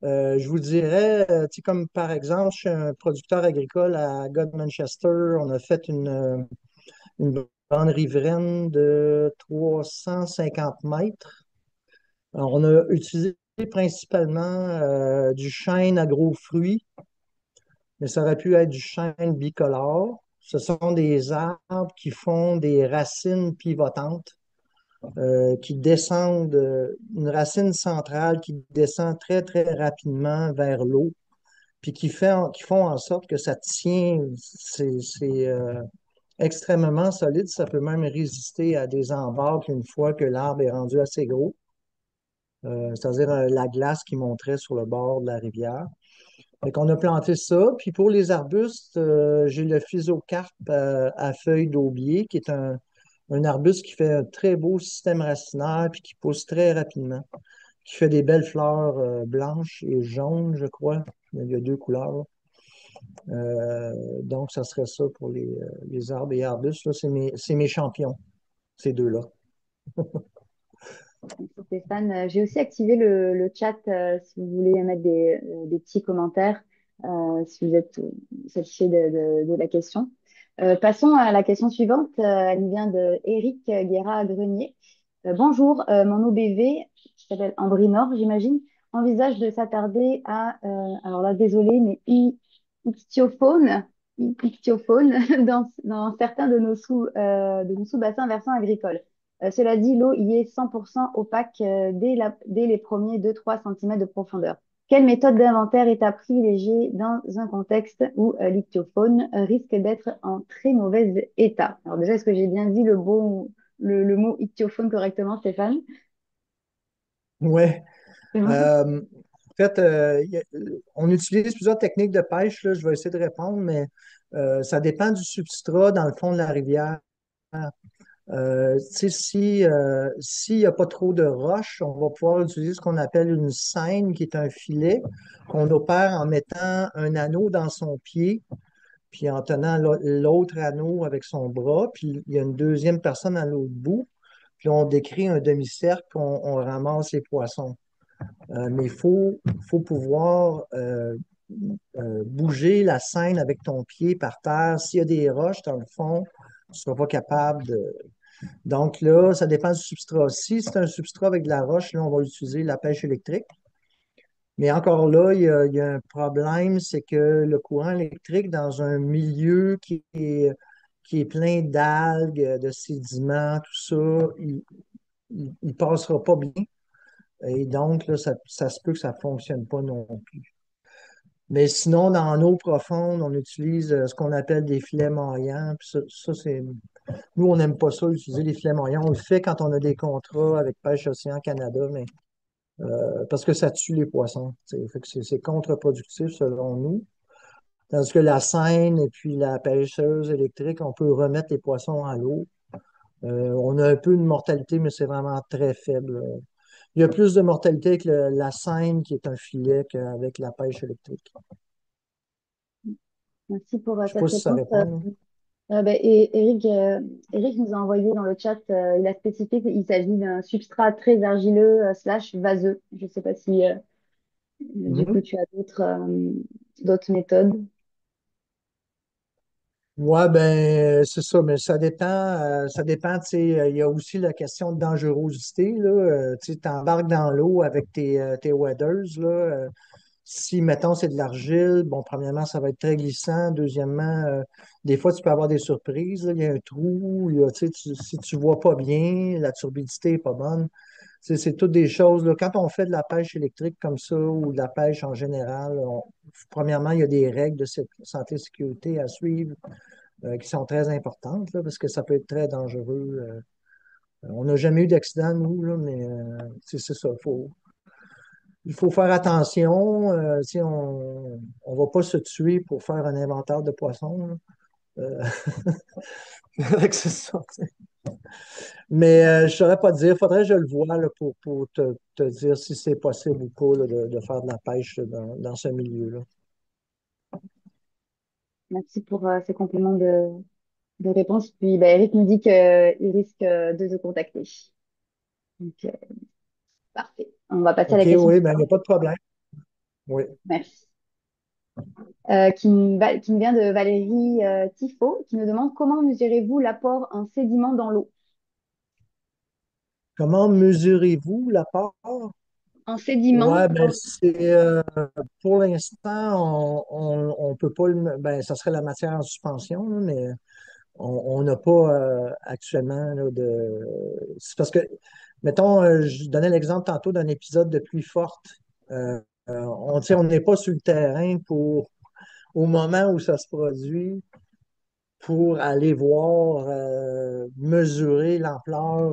Je vous dirais, tu sais, comme par exemple, je suis un producteur agricole à Godmanchester. On a fait une bande riveraine de 350 mètres. Alors, on a utilisé principalement du chêne à gros fruits, mais ça aurait pu être du chêne bicolore. Ce sont des arbres qui font des racines pivotantes, qui descendent, une racine centrale qui descend très, très rapidement vers l'eau, puis qui font en sorte que ça tient, c'est extrêmement solide. Ça peut même résister à des embâcles une fois que l'arbre est rendu assez gros, c'est-à-dire la glace qui monterait sur le bord de la rivière. Fait qu'on a planté ça. Puis pour les arbustes, j'ai le physocarpe à feuilles d'aubier, qui est un arbuste qui fait un très beau système racinaire puis qui pousse très rapidement, qui fait des belles fleurs blanches et jaunes, je crois. Il y a deux couleurs. Donc, ça serait ça pour les arbres et arbustes. Là, c'est mes champions, ces deux-là. Merci Stéphane. J'ai aussi activé le chat si vous voulez mettre des petits commentaires, si vous êtes satisfait de la question. Passons à la question suivante. Elle nous vient de Eric Guerra-Grenier. Bonjour, mon OBV, qui s'appelle Ambrinor, j'imagine, envisage de s'attarder alors là, désolé, mais ichthyofaune, ichthyofaune dans certains de nos sous-bassins versants agricoles. Cela dit, l'eau y est 100% opaque dès les premiers 2-3 cm de profondeur. Quelle méthode d'inventaire est à privilégier dans un contexte où l'ichthyofaune risque d'être en très mauvais état? Alors déjà, est-ce que j'ai bien dit le mot ichthyofaune correctement, Stéphane? Ouais. C'est bon. En fait, on utilise plusieurs techniques de pêche, là. Je vais essayer de répondre, mais ça dépend du substrat dans le fond de la rivière. Tu sais, s'il n'y a pas trop de roches, on va pouvoir utiliser ce qu'on appelle une seine, qui est un filet qu'on opère en mettant un anneau dans son pied, puis en tenant l'autre anneau avec son bras, puis il y a une deuxième personne à l'autre bout, puis on décrit un demi-cercle, puis on ramasse les poissons. Mais faut pouvoir bouger la seine avec ton pied par terre. S'il y a des roches dans le fond, tu ne seras pas capable de. Donc là, ça dépend du substrat. Si c'est un substrat avec de la roche, là, on va utiliser la pêche électrique. Mais encore là, il y a un problème, c'est que le courant électrique dans un milieu qui est plein d'algues, de sédiments, tout ça, il passera pas bien. Et donc, là, ça se peut que ça ne fonctionne pas non plus. Mais sinon, dans l'eau profonde, on utilise ce qu'on appelle des filets maillants. Puis c'est. Nous, on n'aime pas ça, utiliser les filets maillants. On le fait quand on a des contrats avec Pêche Océan Canada, mais parce que ça tue les poissons. Fait que c'est contre-productif selon nous. Tandis que la seine et puis la pêcheuse électrique, on peut remettre les poissons à l'eau. On a un peu de mortalité, mais c'est vraiment très faible. Il y a plus de mortalité avec la seine, qui est un filet, qu'avec la pêche électrique. Merci pour Je ne sais pas cette si ça réponse. répond. Et Eric nous a envoyé dans le chat, il a spécifié qu'il s'agit d'un substrat très argileux slash vaseux. Je ne sais pas si du coup Mhm. tu as d'autres méthodes. Ouais, ben, c'est ça, mais ça dépend, tu sais, il y a aussi la question de dangerosité, là, tu sais, t'embarques dans l'eau avec tes waders, là, si, mettons, c'est de l'argile, bon, premièrement, ça va être très glissant, deuxièmement, des fois, tu peux avoir des surprises, là, il y a un trou, tu sais, si tu vois pas bien, la turbidité est pas bonne, c'est toutes des choses, là, quand on fait de la pêche électrique comme ça, ou de la pêche en général, premièrement, il y a des règles de santé et sécurité à suivre qui sont très importantes, là, parce que ça peut être très dangereux. On n'a jamais eu d'accident, nous, là, mais c'est ça. Il faut faire attention. Tu sais, on ne va pas se tuer pour faire un inventaire de poissons, là. Euh, fait que c'est ça, tu sais. Mais je ne saurais pas te dire. Il faudrait que je le voie là, pour te dire si c'est possible ou pas là, de faire de la pêche là, dans ce milieu-là. Merci pour ces compléments de réponse. Puis bah, Eric nous dit qu'il risque de te contacter. Donc, parfait. On va passer à OK, la question oui, ben, il n'y a suivante. pas de problème. Oui. Merci. Qui me vient de Valérie Tifo, qui nous demande comment mesurez-vous l'apport en sédiments dans l'eau? Comment mesurez-vous la part? En sédiments Ouais, ben dans... c'est pour l'instant, on peut pas ben, ça serait la matière en suspension, là, mais on n'a pas actuellement là, de. C'est parce que, mettons, je donnais l'exemple tantôt d'un épisode de pluie forte. Tu sais, on n'est pas sur le terrain au moment où ça se produit pour aller voir, mesurer l'ampleur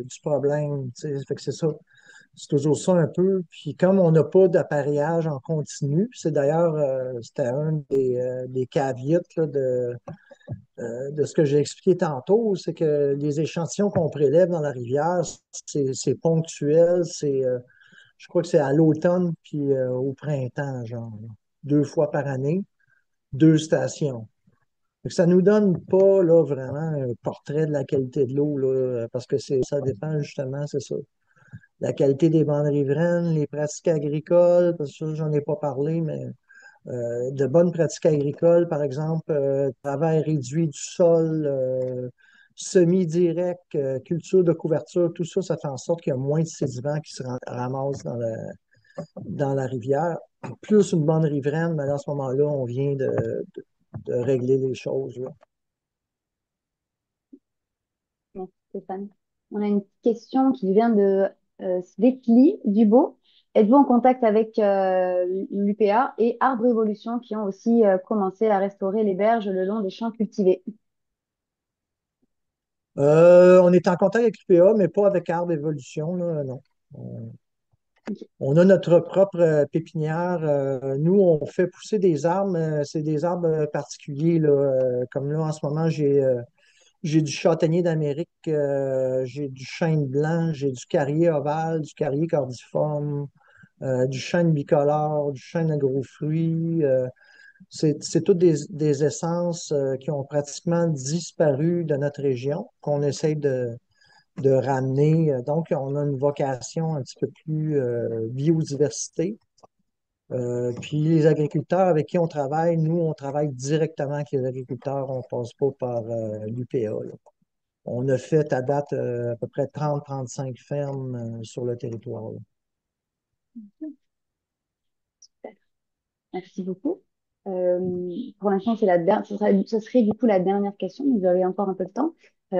du problème. Tu sais. Fait que c'est ça. C'est toujours ça un peu. Puis comme on n'a pas d'appareillage en continu, puis c'est d'ailleurs, c'était un des caveats là, de ce que j'ai expliqué tantôt, c'est que les échantillons qu'on prélève dans la rivière, c'est ponctuel, je crois que c'est à l'automne puis au printemps, genre, là. 2 fois par année, 2 stations. Fait que ça nous donne pas là, vraiment un portrait de la qualité de l'eau, là, parce que ça dépend justement, c'est ça, la qualité des bandes riveraines, les pratiques agricoles, parce que ça, j'en ai pas parlé, mais de bonnes pratiques agricoles, par exemple, travail réduit du sol, semi-direct, culture de couverture, tout ça, ça fait en sorte qu'il y a moins de sédiments qui se ramassent dans la rivière. Plus une bonne riveraine, mais à ce moment-là, on vient de régler les choses, là. Merci Stéphane. On a une question qui vient de Svetli Dubo. Êtes-vous en contact avec l'UPA et Arbre Évolution qui ont aussi commencé à restaurer les berges le long des champs cultivés? On est en contact avec l'UPA, mais pas avec Arbre Évolution, là, non. Ok. On a notre propre pépinière. Nous, on fait pousser des arbres. C'est des arbres particuliers, là. Comme là, en ce moment, j'ai du châtaignier d'Amérique, j'ai du chêne blanc, j'ai du carrier ovale, du carrier cordiforme, du chêne bicolore, du chêne à gros fruits. C'est toutes des essences qui ont pratiquement disparu de notre région, qu'on essaye de ramener. Donc, on a une vocation un petit peu plus biodiversité. Puis les agriculteurs avec qui on travaille, nous, on travaille directement avec les agriculteurs, on ne passe pas par l'UPA. On a fait à date à peu près 30-35 fermes sur le territoire, là. Merci beaucoup. Pour l'instant, c'est la dernière, ce serait du coup la dernière question, mais vous avez encore un peu de temps.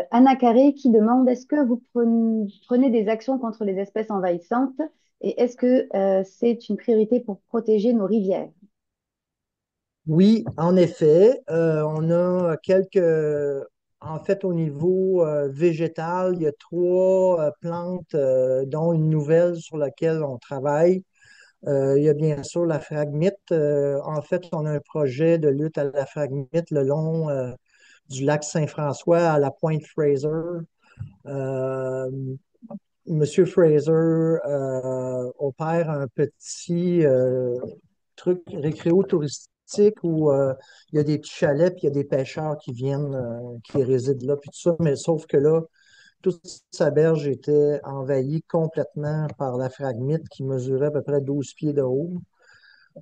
Anna Carré qui demande, est-ce que vous prenez des actions contre les espèces envahissantes et est-ce que c'est une priorité pour protéger nos rivières? Oui, en effet, on a quelques. En fait, au niveau végétal, il y a trois plantes, dont une nouvelle sur laquelle on travaille. Il y a bien sûr la phragmite. En fait, on a un projet de lutte à la phragmite le long du lac Saint-François à la pointe Fraser. Euh, Monsieur Fraser opère un petit truc récréo-touristique où il y a des petits chalets, puis il y a des pêcheurs qui viennent, qui résident là, puis tout ça. Mais sauf que là, toute sa berge était envahie complètement par la phragmite qui mesurait à peu près 12 pieds de haut.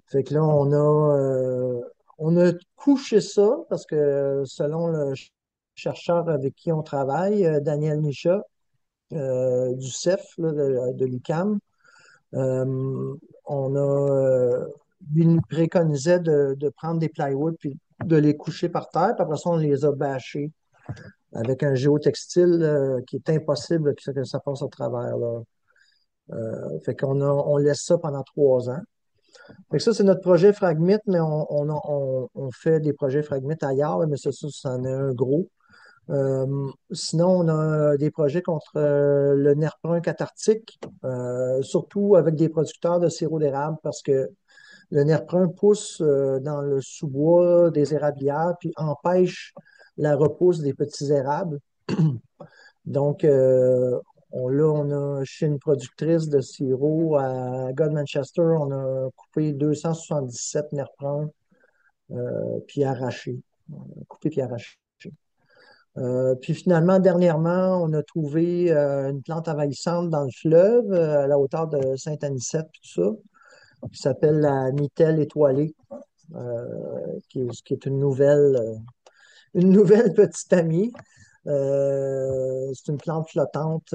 Fait que là, on a couché ça parce que selon le chercheur avec qui on travaille, Daniel Micha, du CEF, là, de l'UQAM, euh, lui nous préconisait de prendre des plywood puis de les coucher par terre, puis après ça, on les a bâchés avec un géotextile qui est impossible que ça passe à travers, là. Fait on laisse ça pendant 3 ans. Fait que ça, c'est notre projet Fragmite, mais on fait des projets Fragmite ailleurs, mais ça, c'en est un gros. Sinon, on a des projets contre le nerf brun cathartique, surtout avec des producteurs de sirop d'érable, parce que le nerf brun pousse dans le sous-bois des érablières, puis empêche la repousse des petits érables. Donc, là, on a chez une productrice de sirop à Godmanchester, on a coupé 277 nerfs bruns, puis arrachés. Coupé puis arraché. Puis finalement, dernièrement, on a trouvé une plante envahissante dans le fleuve, à la hauteur de Saint-Anicette, puis tout ça, qui s'appelle la Mitelle étoilée, qui est une nouvelle petite amie. C'est une plante flottante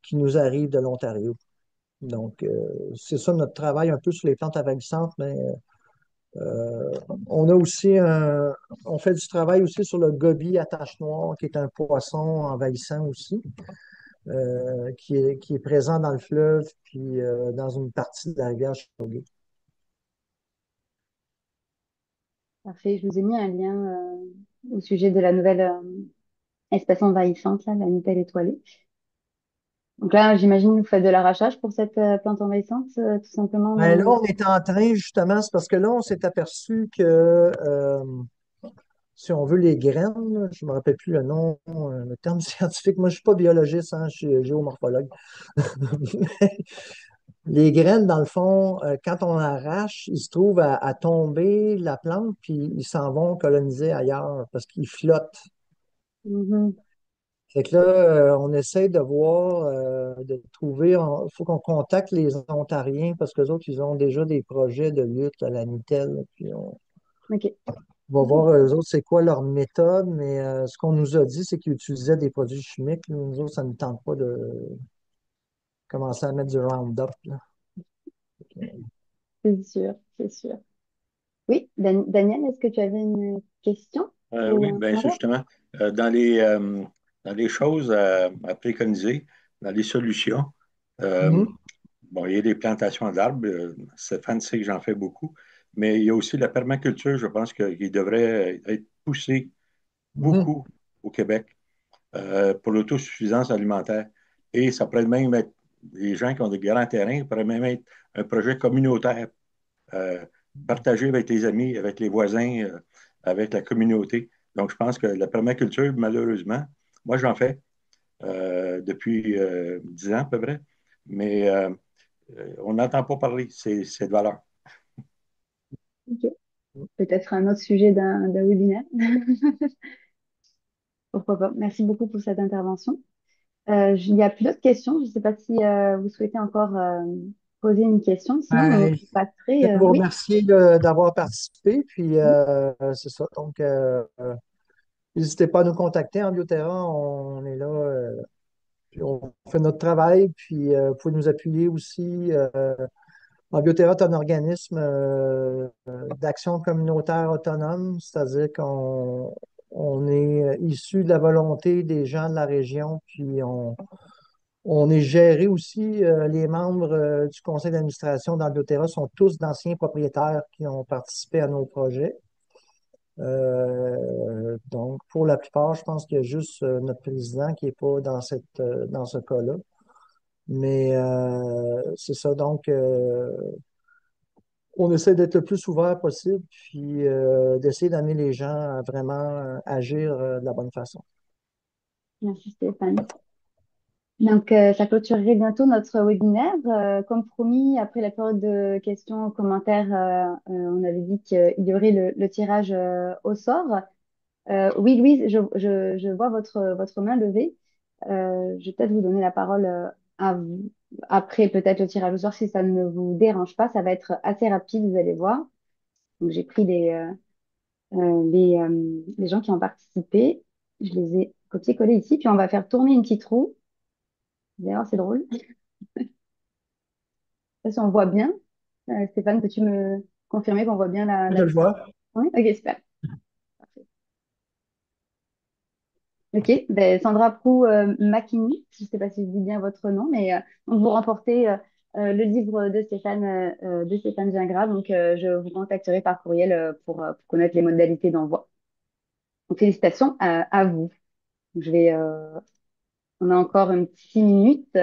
qui nous arrive de l'Ontario. Donc, c'est ça notre travail un peu sur les plantes envahissantes, mais euh, on a aussi on fait du travail aussi sur le goby à tache noire, qui est un poisson envahissant aussi, qui est présent dans le fleuve, puis dans une partie de la rivière Chauguet. Parfait, je vous ai mis un lien au sujet de la nouvelle espèce envahissante, là, la Nutelle étoilée. Donc là, j'imagine que vous faites de l'arrachage pour cette plante envahissante, tout simplement. Ben là, on est en train, justement, c'est parce que là, on s'est aperçu que si on veut les graines, là, je ne me rappelle plus le nom, le terme scientifique, moi je ne suis pas biologiste, hein, je suis géomorphologue. Les graines, dans le fond, quand on arrache, ils se trouvent à tomber la plante, puis ils s'en vont coloniser ailleurs parce qu'ils flottent. Mhm. Fait que là, on essaie de voir, de trouver, il faut qu'on contacte les Ontariens parce que autres, ils ont déjà des projets de lutte à la Mitaine. Puis Ok. on va voir eux autres c'est quoi leur méthode, mais ce qu'on nous a dit, c'est qu'ils utilisaient des produits chimiques, là. Nous autres, ça ne tente pas de commencer à mettre du Roundup, là. C'est sûr, c'est sûr. Oui, Daniel, est-ce que tu avais une question ou Oui, un bien, c'est commentaire? justement euh, dans les choses à préconiser, dans les solutions. euh, Mhm, bon, il y a des plantations d'arbres. Stéphane sait que j'en fais beaucoup. Mais il y a aussi la permaculture, je pense qu'il devrait être poussé mhm. beaucoup au Québec pour l'autosuffisance alimentaire. Et ça pourrait même être des gens qui ont de grands terrains pourraient même être un projet communautaire, euh, partagé avec les amis, avec les voisins, avec la communauté. Donc, je pense que la permaculture, malheureusement, moi, j'en fais depuis 10 ans à peu près, mais on n'entend pas parler, c'est de valeur. Ok. Peut-être un autre sujet d'un webinaire. Pourquoi pas. Merci beaucoup pour cette intervention. Il n'y a plus d'autres questions. Je ne sais pas si vous souhaitez encore poser une question. Sinon, Ben, on passerait. je tiens à vous Oui, remercier d'avoir participé. Puis, c'est ça. Donc, n'hésitez pas à nous contacter en Bioterra. On est là. Puis on fait notre travail. Puis, vous pouvez nous appuyer aussi. En Bioterra, c'est un organisme d'action communautaire autonome, c'est-à-dire qu'on est issu de la volonté des gens de la région, puis on est géré aussi, les membres du conseil d'administration dans Bioterra sont tous d'anciens propriétaires qui ont participé à nos projets. Donc, pour la plupart, je pense qu'il y a juste notre président qui n'est pas dans ce cas-là. Mais c'est ça, donc on essaie d'être le plus ouvert possible, puis d'essayer d'amener les gens à vraiment agir de la bonne façon. merci Stéphane. Donc, ça clôturerait bientôt notre webinaire. Comme promis, après la période de questions, commentaires, on avait dit qu'il y aurait le tirage au sort. Oui, Louise, je vois votre main levée. Je vais peut-être vous donner la parole à vous. Après, peut-être le tirage au sort, si ça ne vous dérange pas, ça va être assez rapide, vous allez voir. Donc, j'ai pris les gens qui ont participé. Je les ai copiés-collés ici. Puis, on va faire tourner une petite roue. D'ailleurs, c'est drôle. Je sais pas si on voit bien. Stéphane, peux-tu me confirmer qu'on voit bien Je la... le vois. Oui, ok, super. Ok, ben, Sandra Prou Makini, je ne sais pas si je dis bien votre nom, mais donc vous remportez le livre de Stéphane Gingras. Donc, je vous contacterai par courriel pour connaître les modalités d'envoi. Donc, félicitations à vous. Je vais, on a encore un petit 6 minutes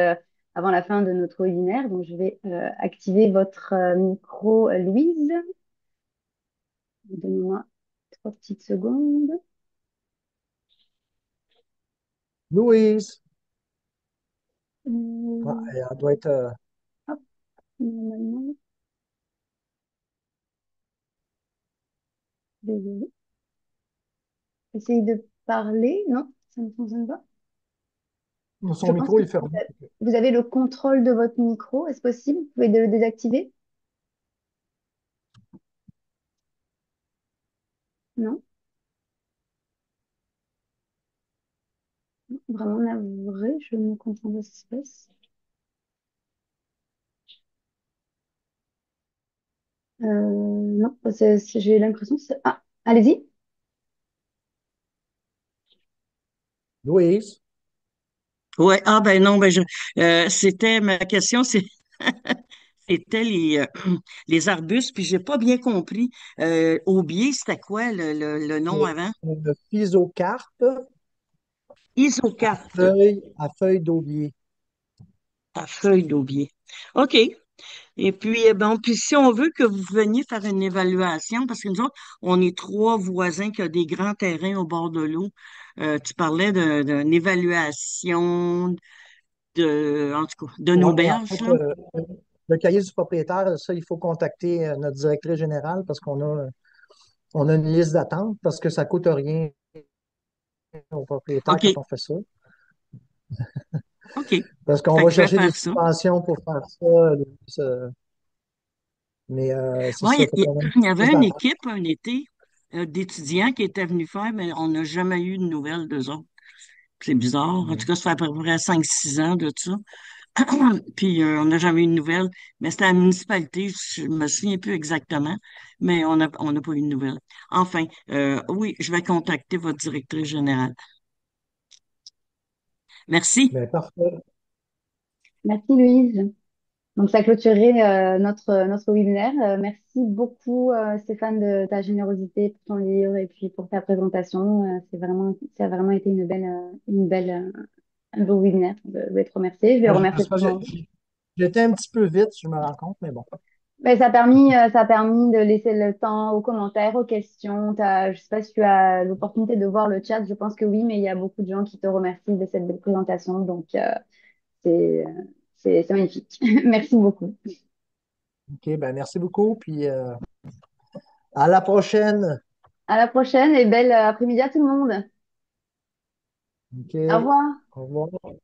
avant la fin de notre webinaire, donc je vais activer votre micro, Louise. Donnez-moi 3 petites secondes. Louise, ouais, Euh, elle doit être. hop, normalement, désolée. Essayez de parler. Non, ça ne fonctionne pas. Je Son pense micro que est fermé. vous avez le contrôle de votre micro. Est-ce possible? Vous pouvez le désactiver? Non? Vraiment navré, je ne comprends pas ce qui se passe. Non, j'ai l'impression que c'est... Ah, allez-y. Louise, Ouais, ah ben non, c'était ma question, c'était les arbustes, puis j'ai pas bien compris. Aubier, c'était quoi le nom avant? une physocarpe Isocarpe, à feuille d'aubier. à feuille d'aubier. OK. Et puis, bon, puis si on veut que vous veniez faire une évaluation, parce que nous autres, on est trois voisins qui ont des grands terrains au bord de l'eau. Tu parlais d'une évaluation en tout cas, de Oui, nos en berges, fait, là. le cahier du propriétaire, ça, il faut contacter notre directrice générale parce on a une liste d'attente parce que ça ne coûte rien au propriétaire OK, quand on fait ça. OK. Parce qu'on Fait va que je vais chercher des faire ça. subventions pour faire ça. Mais c'est Moi, ça, faut qu'on ait une il y avait liste une d'attente. équipe un été d'étudiants qui étaient venus faire, mais on n'a jamais eu de nouvelles d'eux autres. C'est bizarre. En tout cas, ça fait à peu près 5 6 ans de ça. Puis on n'a jamais eu de nouvelles. Mais c'était à la municipalité, je me souviens plus exactement, mais on n'a pas eu de nouvelles. Enfin, oui, je vais contacter votre directrice générale. Merci. Mais parfait. Merci, Louise. Donc, ça clôturerait notre webinaire. Merci beaucoup, Stéphane, de ta générosité pour ton livre et puis pour ta présentation. Ça a vraiment été une belle un beau webinaire. Je voulais te remercier. Je vais Moi, remercier tout le monde. j'étais un petit peu vite, je me rends compte, mais bon. Ben, ça a permis de laisser le temps aux commentaires, aux questions. Je sais pas si tu as l'opportunité de voir le chat. Je pense que oui, mais il y a beaucoup de gens qui te remercient de cette belle présentation. Donc, c'est, c'est magnifique. Merci beaucoup. OK, ben merci beaucoup, puis à la prochaine. À la prochaine et belle après-midi à tout le monde. OK, Au revoir. au revoir.